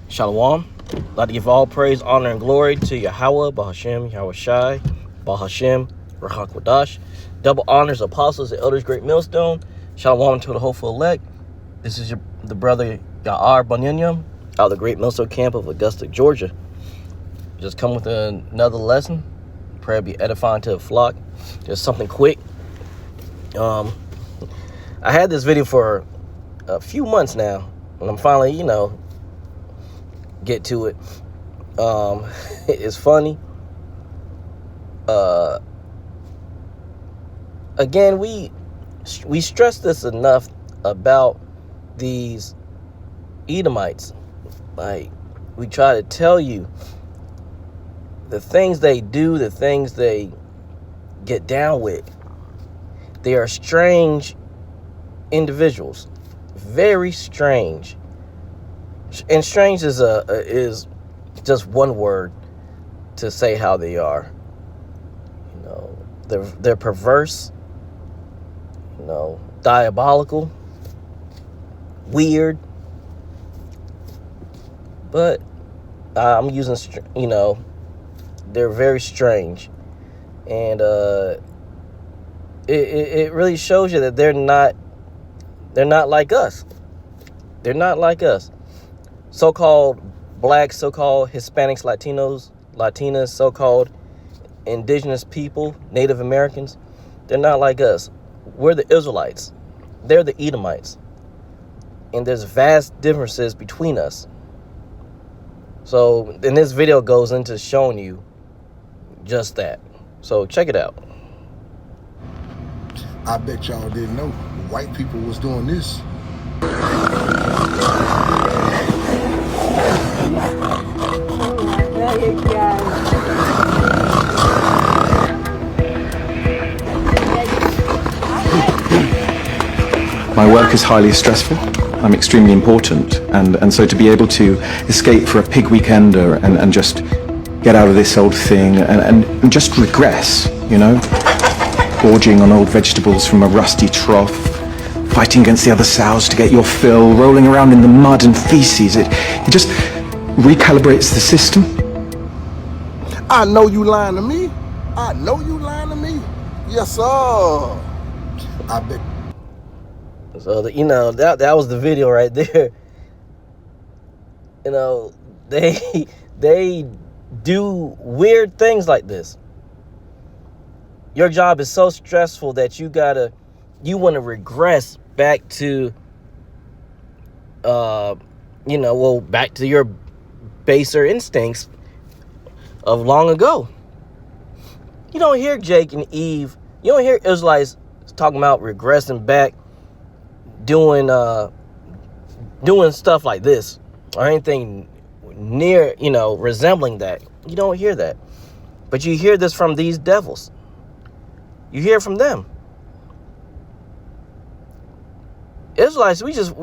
Shalom. I'd like to give all praise, honor, and glory to Yahweh, Bahashem, Yahweh Shai, Bahashem, Rahak Wadash. Double honors, apostles, and elders, great millstone. Shalom to the hopeful elect. This is the brother Ya'ar Banyanyam out of the great millstone camp of Augusta, Georgia. Just come with another lesson. Pray be edifying to the flock. Just something quick. I had this video for a few months now, and I'm finally, get to it. It's funny. Again, we stress this enough about these Edomites. Like, we try to tell you the things they do, the things they get down with. They are strange individuals, very strange. And strange is just one word to say how they are. They're perverse, diabolical, weird. But I'm using, they're very strange, and it really shows you that they're not like us. They're not like us. So-called blacks, so-called Hispanics, Latinas, so-called indigenous people, Native Americans, they're not like us. We're the Israelites. They're the Edomites. And there's vast differences between us. So, and this video goes into showing you just that. So, check it out. I bet y'all didn't know white people was doing this. My work is highly stressful. I'm extremely important, and so to be able to escape for a pig weekend and just get out of this old thing and just regress, gorging on old vegetables from a rusty trough, fighting against the other sows to get your fill, rolling around in the mud and feces, it just recalibrates the system. I know you lying to me. I know you lying to me. Yes, sir. I bet. So, that was the video right there. They do weird things like this. Your job is so stressful that you want to regress back to, back to your baser instincts of long ago. You don't hear Jake and Eve, you don't hear Israelites talking about regressing back, doing stuff like this or anything near, resembling that. You don't hear that. But you hear this from these devils. You hear from them. Israelites, we just,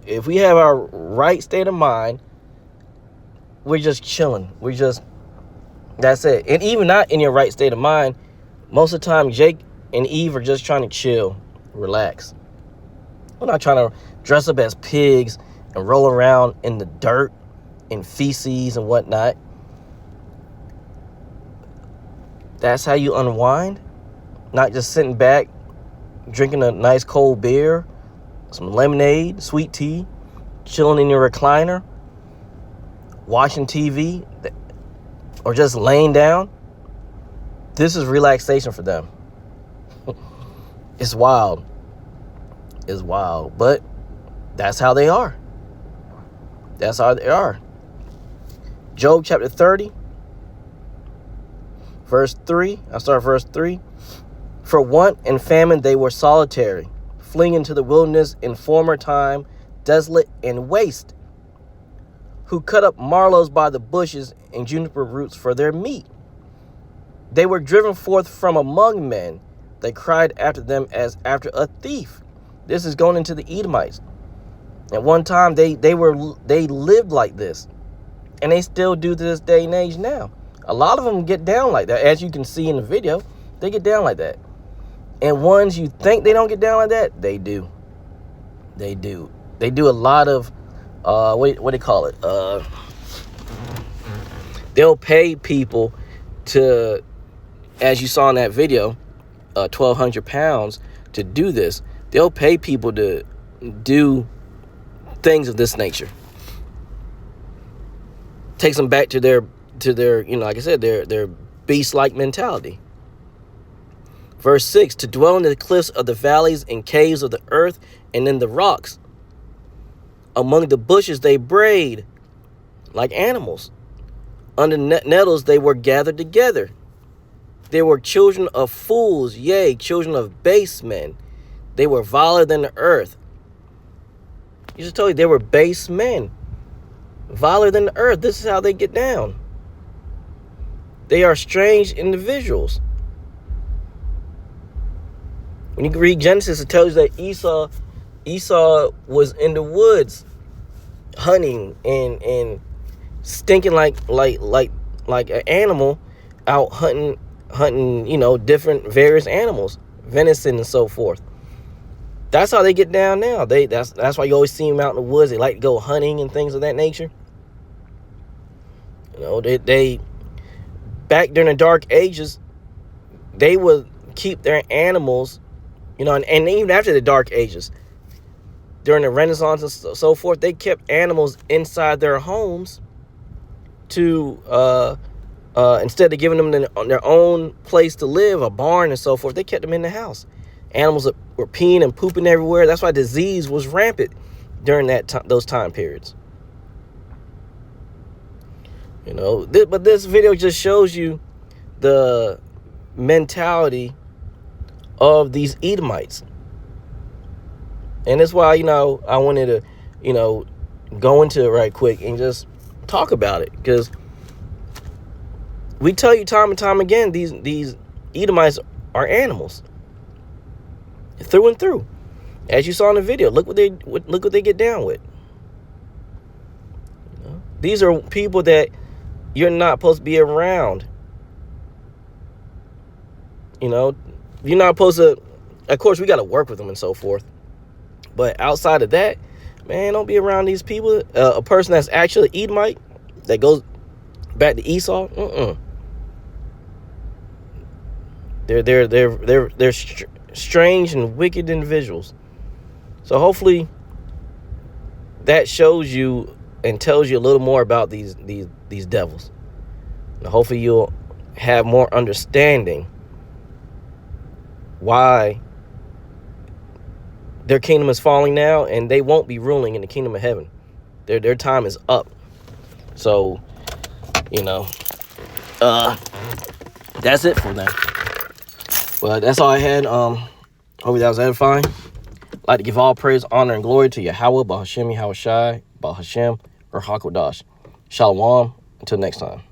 if we have our right state of mind, we're just chilling. That's it. And even not in your right state of mind, most of the time, Jake and Eve are just trying to chill, relax. We're not trying to dress up as pigs and roll around in the dirt and feces and whatnot. That's how you unwind. Not just sitting back, drinking a nice cold beer, some lemonade, sweet tea, chilling in your recliner, watching TV, or just laying down. This is relaxation for them. It's wild. It's wild. But that's how they are. That's how they are. Job chapter 30, verse 3. I'll start verse 3. For want and famine they were solitary, fleeing into the wilderness in former time, desolate and waste, who cut up marlows by the bushes and juniper roots for their meat. They were driven forth from among men. They cried after them as after a thief. This is going into the Edomites. At one time, they lived like this. And they still do to this day and age now. A lot of them get down like that. As you can see in the video, they get down like that. And ones you think they don't get down like that, they do. They do. They do a lot of what do they call it? They'll pay people to, as you saw in that video, 1,200 pounds to do this. They'll pay people to do things of this nature. Takes them back to their like I said, their beast-like mentality. Verse 6, to dwell in the cliffs of the valleys and caves of the earth and in the rocks. Among the bushes they brayed like animals. Under nettles they were gathered together. They were children of fools, yea, children of base men. They were viler than the earth. You just told you they were base men. Viler than the earth. This is how they get down. They are strange individuals. When you read Genesis, it tells you that Esau was in the woods hunting and stinking like an animal out hunting, different various animals, venison and so forth. That's how they get down now. That's why you always see them out in the woods. They like to go hunting and things of that nature. They back during the Dark Ages, they would keep their animals, and even after the Dark Ages, during the Renaissance and so forth, they kept animals inside their homes to, instead of giving them their own place to live, a barn and so forth, they kept them in the house. Animals that were peeing and pooping everywhere. That's why disease was rampant during those time periods. But this video just shows you the mentality of these Edomites. And that's why, I wanted to, go into it right quick and just talk about it. Because we tell you time and time again, these Edomites are animals. Through and through. As you saw in the video, look what they get down with. These are people that you're not supposed to be around. You're not supposed to, of course, we got to work with them and so forth. But outside of that, man, don't be around these people. A person that's actually Edomite, that goes back to Esau, They're strange and wicked individuals. So hopefully that shows you and tells you a little more about these devils. And hopefully you'll have more understanding why their kingdom is falling now, and they won't be ruling in the kingdom of heaven. Their time is up. So, that's it for now. Well, that's all I had. Hope that was edifying. I'd like to give all praise, honor, and glory to Yahweh, Bahashem, Yahushai, Bahashem, or Hakodash. Shalom. Until next time.